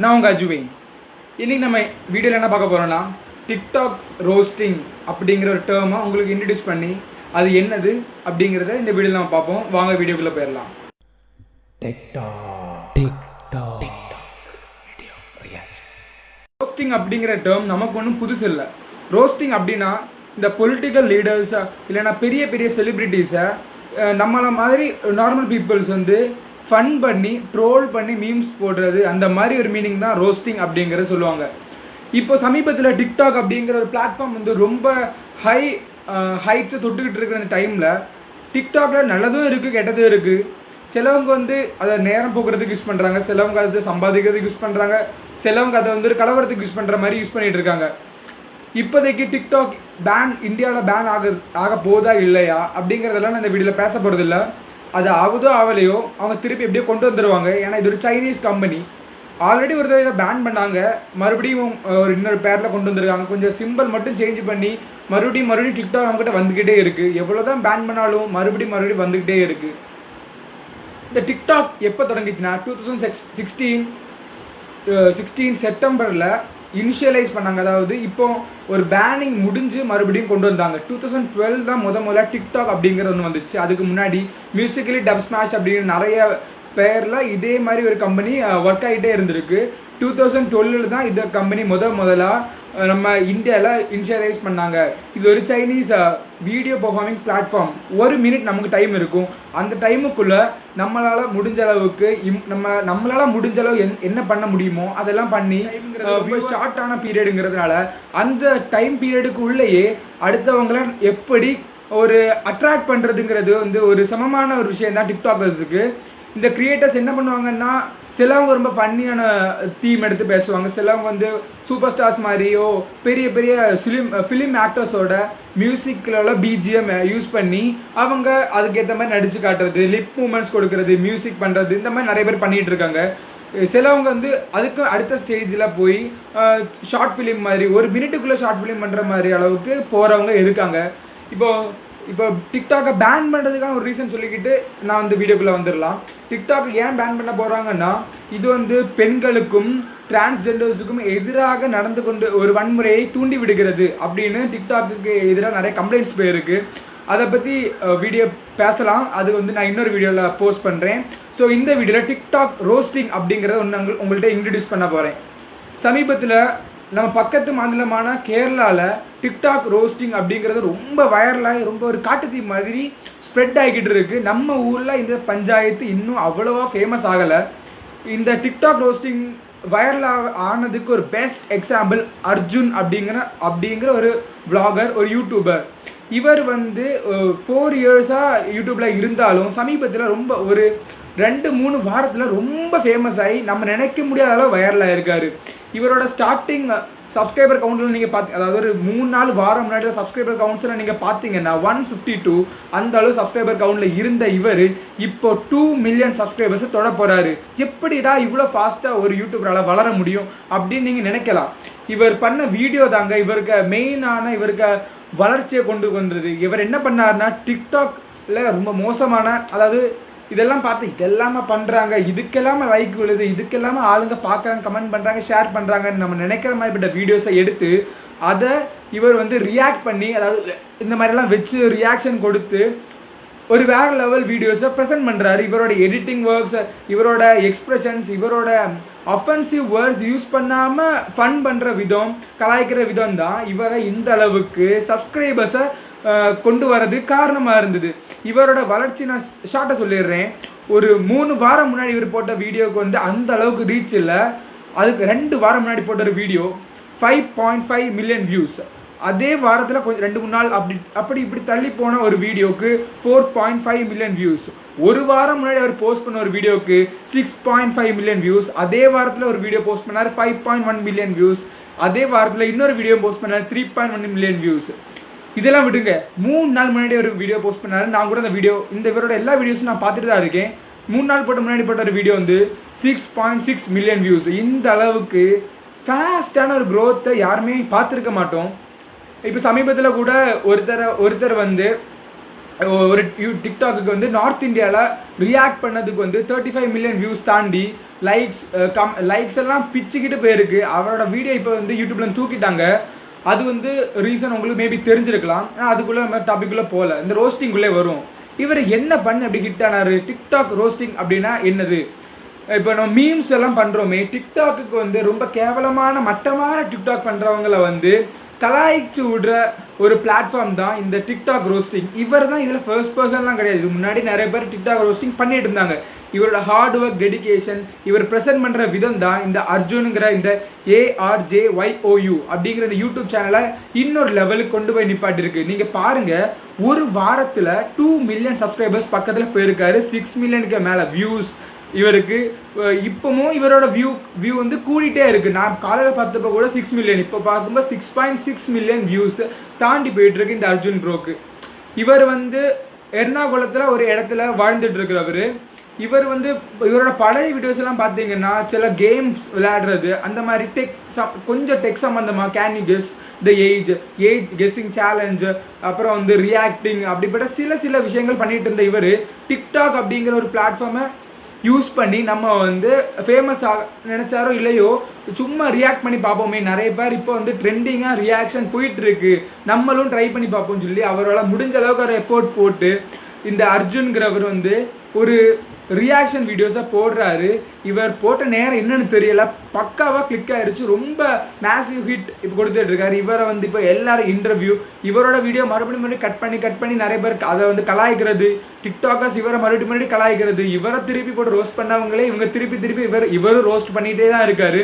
நான் உங்கள் அஜுவேன். இன்றைக்கி நம்ம வீடியோவில் என்ன பார்க்க போகிறோன்னா, டிக்டாக் ரோஸ்டிங் அப்படிங்கிற ஒரு டேர்மை உங்களுக்கு இன்ட்ரடியூஸ் பண்ணி அது என்னது அப்படிங்கிறத இந்த வீடியோவில் நம்ம பார்ப்போம். வாங்க வீடியோக்குள்ளே போயிடலாம். ரோஸ்டிங் அப்படிங்கிற டேர்ம் நமக்கு ஒன்றும் புதுசு இல்லை. ரோஸ்டிங் அப்படின்னா இந்த பொலிட்டிக்கல் லீடர்ஸை இல்லைன்னா பெரிய பெரிய செலிப்ரிட்டிஸை நம்மளை மாதிரி நார்மல் பீப்புள்ஸ் வந்து ஃபன் பண்ணி ட்ரோல் பண்ணி மீம்ஸ் போடுறது, அந்த மாதிரி ஒரு மீனிங் தான் ரோஸ்டிங் அப்படிங்கிறத சொல்லுவாங்க. இப்போ சமீபத்தில் டிக்டாக் அப்படிங்கிற ஒரு பிளாட்ஃபார்ம் வந்து ரொம்ப ஹைட்ஸை தொட்டுக்கிட்டு இருக்கிற அந்த டைமில் டிக்டாக்ல நல்லதும் இருக்குது கெட்டதும் இருக்குது. சிலவங்க வந்து அதை நேரம் போக்குறதுக்கு யூஸ் பண்ணுறாங்க, சிலவங்க அதை சம்பாதிக்கிறதுக்கு யூஸ் பண்ணுறாங்க, சிலவங்க அதை வந்து கலவரத்துக்கு யூஸ் பண்ணுற மாதிரி யூஸ் பண்ணிகிட்டு இருக்காங்க. இப்போதைக்கு டிக்டாக் இந்தியாவில் பேன் ஆக போதா இல்லையா அப்படிங்கிறதெல்லாம் நான் இந்த வீடியோவில் பேச போகிறதில்ல. அது ஆகுதோ ஆகலையோ அவங்க திருப்பி எப்படியோ கொண்டு வந்துடுவாங்க. ஏன்னா இது ஒரு சைனீஸ் கம்பெனி. ஆல்ரெடி ஒரு தடவை பேன் பண்ணாங்க, மறுபடியும் ஒரு இன்னொரு பேரில் கொண்டு வந்துருக்காங்க. கொஞ்சம் சிம்பிள் மட்டும் சேஞ்ச் பண்ணி மறுபடியும் டிக்டாக் நம்மகிட்ட வந்துக்கிட்டே இருக்குது. எவ்வளோ தான் பேன் பண்ணாலும் மறுபடியும் வந்துக்கிட்டே இருக்குது. இந்த டிக்டாக் எப்போ தொடங்கிச்சுன்னா 2016 செப்டம்பரில் இனிஷியலைஸ் பண்ணாங்க. அதாவது இப்போ ஒரு பேனிங் முடிஞ்சு மறுபடியும் கொண்டு வந்தாங்க. 2012 தான் முதல்ல டிக்டாக் அப்படிங்கிற ஒன்று வந்துச்சு. அதுக்கு முன்னாடி மியூசிக்கலி டப் ஸ்மாஷ் அப்படின்னு நிறைய பேரில் இதே மாதிரி ஒரு கம்பெனி ஒர்க் ஆகிட்டே இருந்திருக்கு. 2012 தான் இந்த கம்பெனி முதலாக நம்ம இந்தியாவில் இனிஷியலைஸ் பண்ணாங்க. இது ஒரு Chinese video performing platform. 1 minute நமக்கு டைம் இருக்கும். அந்த டைமுக்குள்ளே நம்மளால் முடிஞ்ச அளவுக்கு என்ன பண்ண முடியுமோ அதெல்லாம் பண்ணி ஷார்ட்டான பீரியடுங்கிறதுனால அந்த டைம் பீரியடுக்குள்ளேயே அடுத்தவங்களை எப்படி ஒரு அட்ராக்ட் பண்ணுறதுங்கிறது வந்து ஒரு சமமான ஒரு விஷயம் தான் டிக்டாக்கர்ஸுக்கு. இந்த கிரியேட்டர்ஸ் என்ன பண்ணுவாங்கன்னா, சிலவங்க ரொம்ப ஃபன்னியான தீம் எடுத்து பேசுவாங்க, சிலவங்க வந்து சூப்பர் ஸ்டார்ஸ் மாதிரியோ பெரிய பெரிய ஃபிலிம் ஆக்டர்ஸோட மியூசிக்கில் பிஜிஎம் யூஸ் பண்ணி அவங்க அதுக்கேற்ற மாதிரி நடித்து காட்டுறது, லிப் மூமெண்ட்ஸ் கொடுக்கறது, மியூசிக் பண்ணுறது, இந்த மாதிரி நிறைய பேர் பண்ணிகிட்டு இருக்காங்க. சிலவங்க வந்து அதுக்கு அடுத்த ஸ்டேஜில் போய் ஷார்ட் ஃபிலிம் மாதிரி 1 மினிட்டுக்குள்ளே ஷார்ட் ஃபிலிம் பண்ணுற மாதிரி அளவுக்கு போகிறவங்க இருக்காங்க. இப்போ டிக்டாக்கை பேன் பண்ணுறதுக்கான ஒரு ரீசன் சொல்லிக்கிட்டு நான் வந்து வீடியோக்குள்ளே வந்துடலாம். டிக்டாக் ஏன் பேன் பண்ண போகிறாங்கன்னா, இது வந்து பெண்களுக்கும் டிரான்ஸ்ஜெண்டர்ஸுக்கும் எதிராக நடந்து கொண்டு ஒரு வன்முறையை தூண்டி விடுகிறது அப்படின்னு டிக்டாக்கு எதிராக நிறைய கம்ப்ளைண்ட்ஸ் போயிருக்கு. அதை பற்றி வீடியோ பேசலாம். அது வந்து நான் இன்னொரு வீடியோவில் போஸ்ட் பண்ணுறேன். ஸோ இந்த வீடியோவில் டிக்டாக் ரோஸ்டிங் அப்படிங்கிறத ஒன்று உங்கள்கிட்ட இன்ட்ரடியூஸ் பண்ண போகிறேன். சமீபத்தில் நம்ம பக்கத்து மாநிலமான கேரளாவில் டிக்டாக் ரோஸ்டிங் அப்படிங்கிறது ரொம்ப வைரலாகி ரொம்ப ஒரு காட்டுத்தீ மாதிரி ஸ்ப்ரெட் ஆகிக்கிட்டு இருக்குது. நம்ம ஊரில் இந்த பஞ்சாயத்து இன்னும் அவ்வளோவா ஃபேமஸ் ஆகலை. இந்த டிக்டாக் ரோஸ்டிங் வைரலாக ஆனதுக்கு ஒரு பெஸ்ட் எக்ஸாம்பிள் அர்ஜுன் அப்படிங்கிற ஒரு விளாகர், ஒரு யூடியூபர். இவர் வந்து 4 இயர்ஸாக யூடியூப்பில் இருந்தாலும் சமீபத்தில் ரொம்ப ஒரு 2-3 வாரத்தில் ரொம்ப ஃபேமஸ் ஆகி நம்ம நினைக்க முடியாத அளவு வைரலாக இருக்கார். இவரோட ஸ்டார்டிங் சப்ஸ்கிரைபர் கவுண்டில் நீங்கள் அதாவது ஒரு 3-4 வாரம் முன்னாடி சப்ஸ்கிரைபர் கவுண்ட்ஸில் நீங்கள் பார்த்தீங்கன்னா 152 அந்த அளவு சப்ஸ்கிரைபர் கவுண்டில் இருந்த இவர் இப்போ 2 மில்லியன் சப்ஸ்கிரைபர்ஸை தொட போகிறாரு. எப்படிடா இவ்வளோ ஃபாஸ்ட்டாக ஒரு யூடியூபரால் வளர முடியும் அப்படின்னு நீங்கள் நினைக்கலாம். இவர் பண்ண வீடியோ தாங்க இவருக்கு வளர்ச்சியை கொண்டு வந்தது. இவர் என்ன பண்ணார்னா, டிக்டாக்ல ரொம்ப மோசமான, அதாவது இதெல்லாம் பார்த்து இதெல்லாமே பண்ணுறாங்க, இதுக்கெல்லாமே லைக் விழுது, இதுக்கெல்லாமே ஆளுங்க பார்க்குறாங்க, கமெண்ட் பண்ணுறாங்க, ஷேர் பண்ணுறாங்கன்னு நம்ம நினைக்கிற மாதிரிப்பட்ட வீடியோஸை எடுத்து அதை இவர் வந்து ரியாக்ட் பண்ணி, அதாவது இந்த மாதிரிலாம் வச்சு ரியாக்ஷன் கொடுத்து ஒரு வேறு லெவல் வீடியோஸை ப்ரெசென்ட் பண்ணுறாரு. இவரோட எடிட்டிங் ஒர்க்ஸ், இவரோட எக்ஸ்ப்ரெஷன்ஸ், இவரோட அஃபென்சிவ் வேர்ட்ஸ் யூஸ் பண்ணாமல் ஃபன் பண்ணுற விதம், கலாய்க்கிற விதம் தான் இவரை இந்த அளவுக்கு சப்ஸ்கிரைபர்ஸை கொண்டு வரது காரணமாக இருந்தது. இவரோட வளர்ச்சி நான் ஷார்ட்டாக சொல்லிடுறேன். ஒரு 3 வாரம் முன்னாடி இவர் போட்ட வீடியோவுக்கு வந்து அந்த அளவுக்கு ரீச் இல்லை. அதுக்கு 2 வாரம் முன்னாடி போட்ட ஒரு வீடியோ 5.5 மில்லியன் வியூஸ். அதே வாரத்தில் கொஞ்சம் 2-3 நாள் இப்படி தள்ளி போன ஒரு வீடியோவுக்கு 4.5 மில்லியன் வியூஸ். ஒரு வாரம் முன்னாடி அவர் போஸ்ட் பண்ண ஒரு வீடியோவுக்கு 6.5 மில்லியன் வியூஸ். அதே வாரத்தில் ஒரு வீடியோ போஸ்ட் பண்ணார் 5.1 மில்லியன் வியூஸ். அதே வாரத்தில் இன்னொரு வீடியோ போஸ்ட் பண்ணார் 3.1 மில்லியன் வியூஸ். இதெல்லாம் விடுங்க, 3 நாள் முன்னாடி ஒரு வீடியோ போஸ்ட் பண்ணார். நான் கூட இந்த இவரோட எல்லா வீடியோஸும் நான் பார்த்துட்டு தான் இருக்கேன். 3 நாள் முன்னாடி போட்ட ஒரு வீடியோ வந்து 6.6 மில்லியன் வியூஸ். இந்த அளவுக்கு ஃபாஸ்டான ஒரு க்ரோத்தை யாருமே பார்த்துருக்க மாட்டோம். இப்போ சமீபத்தில் கூட ஒருத்தர் வந்து ஒரு டிக்டாக்கு வந்து நார்த் இந்தியாவில் ரியாக்ட் பண்ணதுக்கு வந்து 35 மில்லியன் வியூஸ் தாண்டி லைக்ஸ் எல்லாம் பிச்சுக்கிட்டு போயிருக்கு. அவரோட வீடியோ இப்போ வந்து யூடியூப்ல தூக்கிட்டாங்க. அது வந்து ரீசன் உங்களுக்கு மேபி தெரிஞ்சிருக்கலாம். ஆனால் அதுக்குள்ளே நம்ம டாபிக்குள்ளே போகல, இந்த ரோஸ்டிங்குள்ளே வரும். இவர் என்ன பண்ணி அப்படி ஹிட் ஆனார்? டிக்டாக் ரோஸ்டிங் அப்படின்னா என்னது? இப்போ நம்ம மீம்ஸ் எல்லாம் பண்ணுறோமே, டிக்டாக்கு வந்து ரொம்ப கேவலமான மட்டமான டிக்டாக் பண்ணுறவங்கள வந்து கலாய்ச்சி விடுற ஒரு பிளாட்ஃபார்ம் தான் இந்த டிக்டாக் ரோஸ்டிங். இவர் தான் இதில் ஃபர்ஸ்ட் பர்சன்லாம் கிடையாது. இது முன்னாடி நிறைய பேர் டிக்டாக் ரோஸ்டிங் பண்ணிட்டு இருந்தாங்க. இவரோட ஹார்ட் ஒர்க், டெடிகேஷன், இவர் ப்ரெசென்ட் பண்ணுற விதம் தான் இந்த அர்ஜுனுங்கிற இந்த ARJYOU அப்படிங்கிற இந்த யூடியூப் சேனலை இன்னொரு லெவலுக்கு கொண்டு போய் நிப்பாட்டிருக்கு. நீங்கள் பாருங்கள், ஒரு வாரத்தில் 2 மில்லியன் சப்ஸ்கிரைபர்ஸ் பக்கத்தில் போயிருக்காரு. 6 மில்லியனுக்கு மேலே வியூஸ் இவருக்கு. இப்போவும் இவரோட வியூ வந்து கூடிட்டே இருக்குது. நான் காலையில் பார்த்தப்போ கூட 6 மில்லியன், இப்போ பார்க்கும்போது 6.6 மில்லியன் வியூஸ் தாண்டி போயிட்டுருக்கு இந்த அர்ஜுன் ப்ரோக்கு. இவர் வந்து எர்ணாகுளத்தில் ஒரு இடத்துல வாழ்ந்துட்டு இருக்கிறவர். இவர் வந்து இவரோட பழைய வீடியோஸ் எல்லாம் பார்த்தீங்கன்னா சில கேம்ஸ் விளையாடுறது, அந்த மாதிரி கொஞ்சம் டெக் சம்மந்தமாக, can you guess the age guessing challenge, அப்புறம் வந்து ரியாக்டிங், அப்படிப்பட்ட சில விஷயங்கள் பண்ணிட்டு இருந்த இவர் டிக்டாக் அப்படிங்கிற ஒரு பிளாட்ஃபார்மை யூஸ் பண்ணி நம்ம வந்து ஃபேமஸ் நினச்சாரோ இல்லையோ சும்மா ரியாக்ட் பண்ணி பார்ப்போமே. நிறைய பேர் இப்போ வந்து ட்ரெண்டிங்காக ரியாக்ஷன் போயிட்டுருக்கு, நம்மளும் ட்ரை பண்ணி பார்ப்போம்னு சொல்லி அவரால் முடிஞ்ச அளவுக்கு ஒரு எஃபோர்ட் போட்டு இந்த அர்ஜுன்கிறவர் வந்து ஒரு ரியாக்ஷன் வீடியோஸை போடுறாரு. இவர் போட்ட நேரம் என்னன்னு தெரியல, பக்காவாக கிளிக் ஆகிடுச்சு. ரொம்ப மேசிவ் ஹிட் இப்போ கொடுத்துட்டு இருக்காரு. இவரை வந்து இப்போ எல்லாரும் இன்டர்வியூ, இவரோட வீடியோ மறுபடியும் கட் பண்ணி நிறைய பேர் அதை வந்து கலாய்க்கிறது, டிக்டாக்கர்ஸ் இவரை மறுபடியும் கலாய்க்கிறது, இவரை திருப்பி போட்டு ரோஸ்ட் பண்ணவங்களே இவங்க திருப்பி இவரும் ரோஸ்ட் பண்ணிகிட்டே தான் இருக்காரு.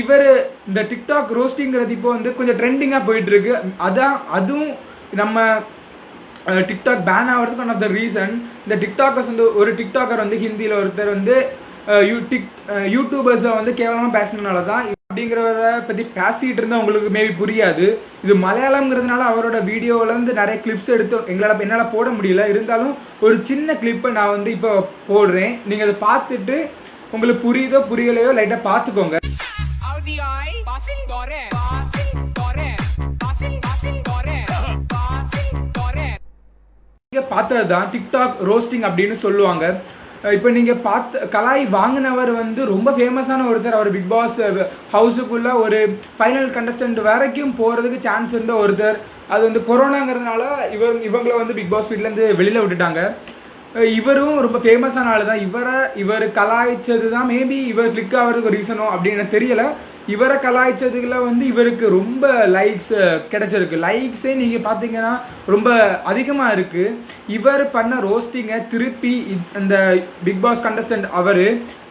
இவர் இந்த டிக்டாக் ரோஸ்டிங்கிறது இப்போ வந்து கொஞ்சம் ட்ரெண்டிங்காக போயிட்டுருக்கு. அதுவும் நம்ம டிக்டாக் பேன் ஆகிறதுக்கு ஒன் ஆஃப் த ரீசன், இந்த டிக்டாக்கர்ஸ் வந்து ஒரு டிக்டாக்கர் வந்து ஹிந்தியில் ஒருத்தர் வந்து யூடியூபர்ஸை வந்து கேவலமாக பேசினதுனால தான் அப்படிங்கிறத பற்றி பேசிகிட்டு இருந்தால் உங்களுக்கு மேபி புரியாது. இது மலையாளம்ங்கிறதுனால அவரோட வீடியோவிலேருந்து நிறைய கிளிப்ஸ் எடுத்து என்னால் போட முடியல. இருந்தாலும் ஒரு சின்ன கிளிப்பை நான் வந்து இப்போ போடுறேன். நீங்கள் அதை பார்த்துட்டு உங்களுக்கு புரியுதோ புரியலையோ லைட்டாக பார்த்துக்கோங்க. நீங்கள் பார்த்தது தான் டிக்டாக் ரோஸ்டிங் அப்படின்னு சொல்லுவாங்க. இப்போ நீங்கள் கலாய் வாங்கினவர் வந்து ரொம்ப ஃபேமஸான ஒருத்தர். அவர் பிக் பாஸ் ஹவுஸுக்குள்ளே ஒரு ஃபைனல் கண்டஸ்டன்ட் வரைக்கும் போகிறதுக்கு சான்ஸ் இருந்த ஒருத்தர். அது வந்து கொரோனாங்கிறதுனால இவங்களை வந்து பிக் பாஸ் வீட்லேருந்து வெளியில் விட்டுட்டாங்க. இவரும் ரொம்ப ஃபேமஸான ஆள் தான். இவர் கலாய்ச்சது தான் மேபி இவர் கிளிக் ஆகிறதுக்கு ரீசனோ அப்படின்னு எனக்கு தெரியலை. இவரை கலாய்ச்சதுல வந்து இவருக்கு ரொம்ப லைக்ஸ் கிடைச்சிருக்கு. லைக்ஸே நீங்கள் பார்த்தீங்கன்னா ரொம்ப அதிகமாக இருக்குது. இவர் பண்ண ரோஸ்டிங்கை திருப்பி அந்த பிக் பாஸ் கண்டஸ்டன்ட் அவர்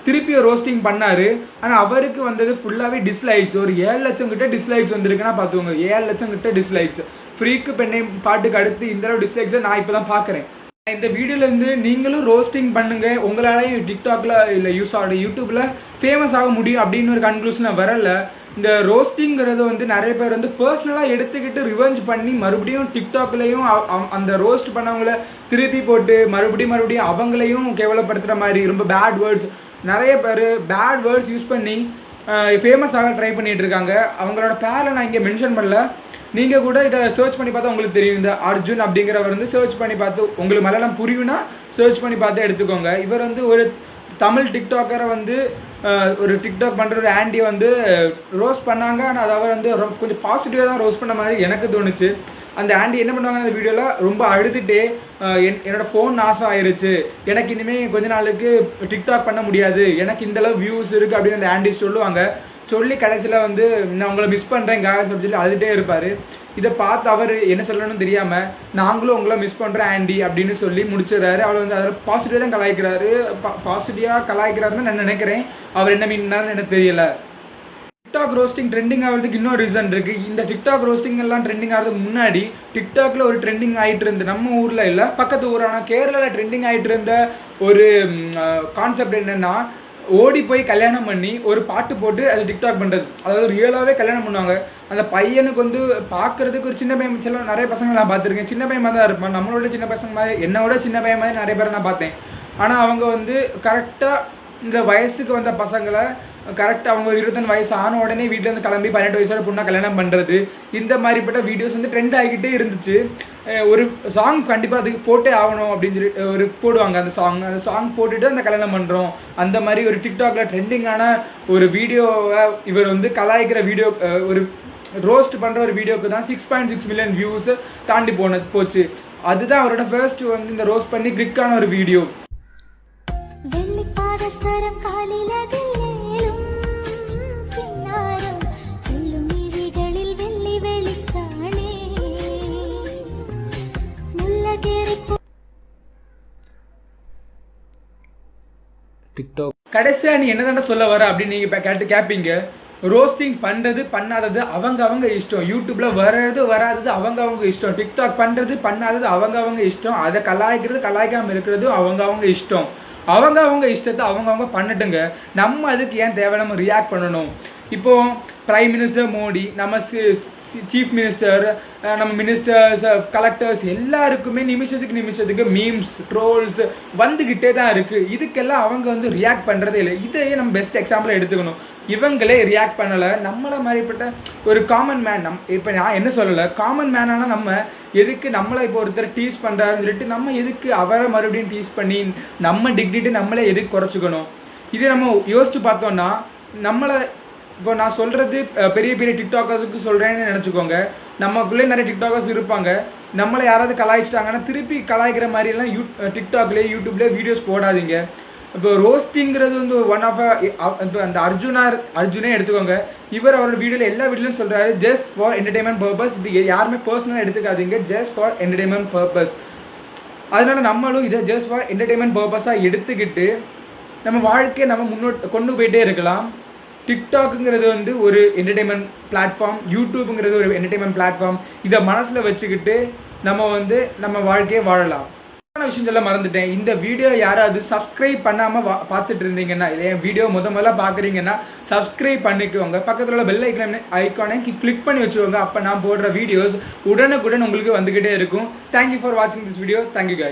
திருப்பி ரோஸ்டிங் பண்ணார். ஆனால் அவருக்கு வந்தது ஃபுல்லாகவே டிஸ்லைக்ஸ். ஒரு 7 லட்சம் கிட்ட டிஸ்லைக்ஸ் வந்துருக்குன்னா பார்த்துக்கோங்க. 7 லட்சம் கிட்ட டிஸ்லைக்ஸ். ஃப்ரீக்கு பெண்ணை பாட்டுக்கு அடுத்து இந்த அளவு டிஸ்லைக்ஸை நான் இப்போ தான் பார்க்குறேன். இந்த வீடியோலேருந்து நீங்களும் ரோஸ்டிங் பண்ணுங்கள், உங்களாலையும் டிக்டாக்ல இல்லை யூடியூப்பில் ஃபேமஸ் ஆக முடியும் அப்படின்னு ஒரு கன்க்ளூஷனை வரலை. இந்த ரோஸ்டிங்கிறது வந்து நிறைய பேர் வந்து பர்சனலாக எடுத்துக்கிட்டு ரிவெஞ்ச் பண்ணி மறுபடியும் டிக்டாக்லேயும் அந்த ரோஸ்ட் பண்ணவங்கள திருப்பி போட்டு மறுபடியும் அவங்களையும் கேவலப்படுத்துகிற மாதிரி ரொம்ப பேட் வேர்ட்ஸ், நிறைய பேர் பேட் வேர்ட்ஸ் யூஸ் பண்ணி ஃபேமஸ் ஆக ட்ரை பண்ணிகிட்டு இருக்காங்க. அவங்களோட பேரை நான் இங்கே மென்ஷன் பண்ணல. நீங்கள் கூட இதை சர்ச் பண்ணி பார்த்தா உங்களுக்கு தெரியும். இந்த அர்ஜுன் அப்படிங்கிறவர் வந்து சர்ச் பண்ணி பார்த்து உங்களுக்கு மலையாளம் புரியும்னா சர்ச் பண்ணி பார்த்து எடுத்துக்கோங்க. இவர் வந்து ஒரு தமிழ் டிக்டாக்கரை வந்து ஒரு டிக்டாக் பண்ணுற ஒரு ஆண்டியை வந்து ரோஸ்ட் பண்ணாங்க. ஆனால் அதை அவர் வந்து கொஞ்சம் பாசிட்டிவாக தான் ரோஸ்ட் பண்ண மாதிரி எனக்கு தோணுச்சு. அந்த ஆண்டி என்ன பண்ணுவாங்க, அந்த வீடியோவில் ரொம்ப அழுதுகிட்டே என்னோடய ஃபோன் நாசம் ஆயிடுச்சு, எனக்கு இனிமேல் கொஞ்ச நாளுக்கு டிக்டாக் பண்ண முடியாது, எனக்கு இந்தளவு வியூஸ் இருக்குது அப்படின்னு அந்த ஆண்டி சொல்லுவாங்க. சொல்லி கடைசியில் வந்து நான் உங்களை மிஸ் பண்ணுறேன் காய்ஸ் அப்படின்னு சொல்லி அழுதுகிட்டே இருப்பார். இதை பார்த்து அவர் என்ன சொல்லணும்னு தெரியாமல் நாங்களும் உங்களை மிஸ் பண்ணுறேன் ஆண்டி அப்படின்னு சொல்லி முடிச்சிடறாரு. அவர் வந்து அதில் பாசிட்டிவாக தான் கலாய்க்கிறாரு. பாசிட்டிவாக கலாய்க்கிறாருன்னு நான் நினைக்கிறேன். அவர் என்ன மீன்னான்னு எனக்கு தெரியலை. டிக்டாக் ரோஸ்டிங் ட்ரெண்டிங் ஆகிறதுக்கு இன்னொரு ரீசன் இருக்குது. இந்த டிக்டாக் ரோஸ்டிங் எல்லாம் ட்ரெண்டிங் ஆகிறதுக்கு முன்னாடி டிக்டாக்ல ஒரு ட்ரெண்டிங் ஆகிட்டு இருந்து, நம்ம ஊரில் இல்லை பக்கத்து ஊரான கேரளாவில் ட்ரெண்டிங் ஆகிட்டு இருந்த ஒரு கான்செப்ட் என்னென்னா, ஓடி போய் கல்யாணம் பண்ணி ஒரு பாட்டு போட்டு அது டிக்டாக் பண்ணுறது. அதாவது ரியலாகவே கல்யாணம் பண்ணுவாங்க. அந்த பையனுக்கு வந்து பார்க்குறதுக்கு ஒரு சின்ன பையன், சில நிறைய பசங்க நான் பார்த்துருக்கேன், சின்ன பையன் மாதிரி தான் இருப்பான். நம்மளோட சின்ன பசங்க மாதிரி, என்னோட சின்ன பையன் மாதிரி நிறைய பேரை நான் பார்த்தேன். ஆனால் அவங்க வந்து கரெக்டாக இந்த வயசுக்கு வந்த பசங்களை கரெக்டாக அவங்க 21 வயசு ஆன உடனே வீட்டிலேருந்து கிளம்பி 18 வயசோட பொண்ணாக கல்யாணம் பண்ணுறது, இந்த மாதிரிப்பட்ட வீடியோஸ் வந்து ட்ரெண்ட் ஆகிக்கிட்டே இருந்துச்சு. ஒரு சாங் கண்டிப்பாக அதுக்கு போட்டே ஆகணும் அப்படின்னு சொல்லி ஒரு போடுவாங்க. அந்த சாங் போட்டுட்டு அந்த கல்யாணம் பண்ணுறோம், அந்த மாதிரி ஒரு டிக்டாக்ல ட்ரெண்டிங்கான ஒரு வீடியோவை இவர் வந்து கலாய்க்கிற வீடியோ, ஒரு ரோஸ்ட் பண்ணுற ஒரு வீடியோக்கு தான் 6.6 மில்லியன் வியூஸ் தாண்டி போச்சு. அதுதான் அவரோட ஃபர்ஸ்ட் வந்து இந்த ரோஸ்ட் பண்ணி கிளிக்கான ஒரு வீடியோ. டிக்டாக் கடைசியாக நீ என்ன சொல்ல வர அப்படின்னு நீங்கள் கேட்பீங்க. ரோஸ்டிங் பண்ணுறது பண்ணாதது அவங்க இஷ்டம். யூடியூப்பில் வராதது அவங்க இஷ்டம். டிக்டாக் பண்ணுறது பண்ணாதது அவங்க இஷ்டம். அதை கலாய்க்காமல் இருக்கிறது அவங்க இஷ்டம். அவங்க இஷ்டத்தை அவங்க பண்ணட்டுங்க. நம்ம அதுக்கு ஏன் தேவையில்லாம ரியாக்ட் பண்ணணும்? இப்போது பிரைம் மினிஸ்டர் மோடி, நம்ம சீஃப் மினிஸ்டர், நம்ம மினிஸ்டர்ஸ், கலெக்டர்ஸ் எல்லாருக்குமே நிமிஷத்துக்கு மீம்ஸ், ட்ரோல்ஸ் வந்துக்கிட்டே தான் இருக்குது. இதுக்கெல்லாம் அவங்க வந்து ரியாக்ட் பண்ணுறதே இல்லை. இதையே நம்ம பெஸ்ட் எக்ஸாம்பிளாக எடுத்துக்கணும். இவங்களே ரியாக்ட் பண்ணலை. நம்மளை மாதிரிப்பட்ட ஒரு காமன் மேன், இப்போ நான் என்ன சொல்லலை, காமன் மேனான நம்ம எதுக்கு நம்மளை இப்போ ஒருத்தர் டீஸ் பண்ணுறாருன்னு சொல்லிட்டு நம்ம எதுக்கு அவரை மறுபடியும் டீஸ் பண்ணி நம்ம டிக்னிட்டி நம்மளே எதுக்கு குறைச்சிக்கணும்? இதே நம்ம யோசிச்சு பார்த்தோன்னா, நம்மளை இப்போ நான் சொல்கிறது பெரிய டிக்டாக்கர்ஸுக்கு சொல்கிறேன்னு நினச்சிக்கோங்க. நமக்குள்ளே நிறைய டிக்டாக்கர்ஸ் இருப்பாங்க. நம்மளை யாராவது கலாய்ச்சிட்டாங்கன்னா திருப்பி கலாய்க்கிற மாதிரிலாம் டிக்டாக்லேயே யூடியூப்லேயே வீடியோஸ் போடாதீங்க. இப்போ ரோஸ்டிங்கிறது வந்து ஒன் ஆஃப் இப்போ அந்த அர்ஜுனே எடுத்துக்கோங்க. இவர் அவரோட வீடியோவில் எல்லா வீடியோலையும் சொல்கிறாரு, ஜஸ்ட் ஃபார் என்டர்டெயின்மெண்ட் பர்பஸ். இது யாருமே பர்சனலாக எடுத்துக்காதீங்க, ஜஸ்ட் ஃபார் என்டர்டெயின்மெண்ட் பர்பஸ். அதனால் நம்மளும் இதை ஜஸ்ட் ஃபார் என்டர்டெயின்மெண்ட் பர்பஸாக எடுத்துக்கிட்டு நம்ம வாழ்க்கையை நம்ம கொண்டு போயிட்டே இருக்கலாம். டிக்டாக்குங்கிறது வந்து ஒரு என்டர்டெயின்மெண்ட் பிளாட்ஃபார்ம், யூடியூப்புங்கிறது ஒரு என்டர்டெயின்மெண்ட் பிளாட்ஃபார்ம். இதை மனசில் வச்சுக்கிட்டு நம்ம வந்து நம்ம வாழ்க்கையை வாழலாம். விஷயம் சொல்ல மறந்துட்டேன். இந்த வீடியோ யாராவது சப்ஸ்கிரைப் பண்ணாமல் பார்த்துட்டு இருந்தீங்கன்னா, இல்லை என் வீடியோ முதல்ல பார்க்குறீங்கன்னா சப்ஸ்கிரைப் பண்ணிக்கோங்க. பக்கத்தில் உள்ள பெல் ஐக்கானை கிளிக் பண்ணி வச்சுக்கோங்க. அப்போ நான் போடுற வீடியோஸ் உடனுக்குடன் உங்களுக்கு வந்துக்கிட்டே இருக்கும். தேங்க்யூ ஃபார் வாட்சிங் திஸ் வீடியோ. Thank you guys.